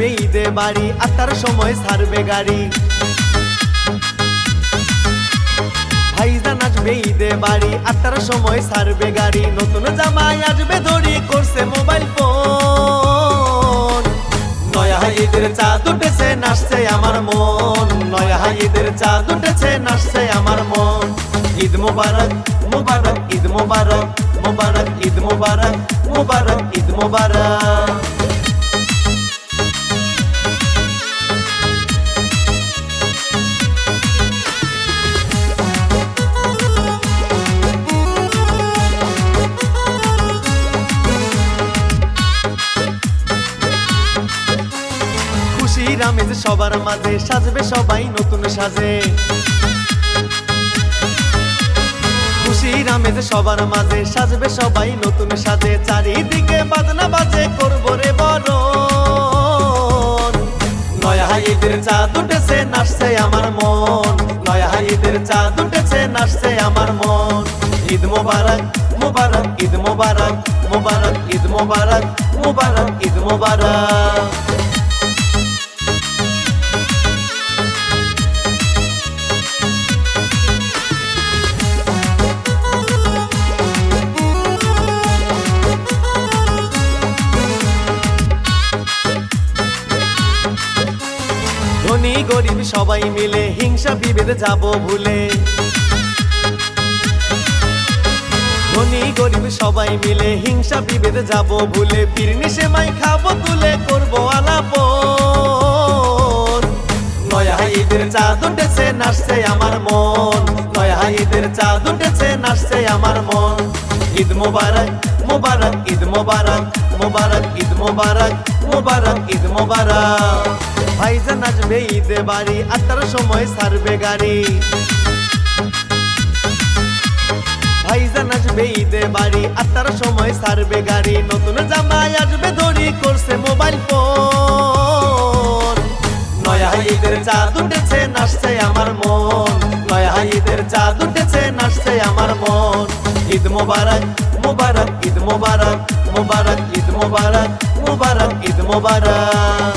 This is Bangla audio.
আসবে ঈদে বাড়ি, আটটার সময় ছাড়বে গাড়ি। ভাইজান আসবে ঈদে বাড়ি, আটটার সময় ছাড়বে গাড়ি। নতুন জামাই আসবে ধরি, করছে মোবাইল ফোন। নয়া ঈদের চাঁদ উঠেছে, নাচছে আমার মন। নয়া ঈদের চাঁদ উঠেছে, নাচছে আমার মন। ঈদ মুবারক মুবারক ঈদ মুবারক, মুবারক ঈদ মুবারক, মুবারক ঈদ মুবারক। খুশির আমেজ সবার মাঝে, সাজবে সবাই নতুন সাজে। খুশির আমেজ সবার মাঝে, সাজবে সবাই নতুন সাজে। চারিদিকে বাজনা বাজে, করবো রে বরণ। নয়া ঈদের চাঁদ উঠেছে, নাচছে আমার মন। নয়া ঈদের চাঁদ উঠেছে, নাচছে আমার মন। ঈদ মুবারক মুবারক ঈদ মুবারক, মুবারক ঈদ মুবারক, মুবারক ঈদ মুবারক। ধনী গরিব সবাই মিলে, হিংসা বিভেদ যাব ভুলে। ধনী গরিব সবাই মিলে, হিংসা বিভেদ যাব ভুলে। ফিরনি সেমাই খাবো তুলে, করবো আলাপন। নয়া ঈদের চাঁদ উঠেছে, নাচছে আমার মন। নয়া ঈদের চাঁদ উঠেছে, নাচছে আমার মন। ঈদ মুবারক মুবারক ঈদ মুবারক, মুবারক ঈদ মুবারক, মুবারক ঈদ মুবারক। ভাইজান আসবে ঈদে বাড়ি, আটটার সময় ছাড়বে গাড়ি। ভাইজান আসবে ঈদে বাড়ি, আটটার সময় ছাড়বে গাড়ি। নতুন জামাই আসবে ধরি, করছে মোবাইল ফোন। নয়া ঈদের চাঁদ উঠেছে, নাচছে আমার মন। নয়া ঈদের চাঁদ উঠেছে, নাচছে আমার মন। ঈদ মুবারক মুবারক ঈদ মুবারক, মুবারক ঈদ মুবারক, মুবারক ঈদ মুবারক।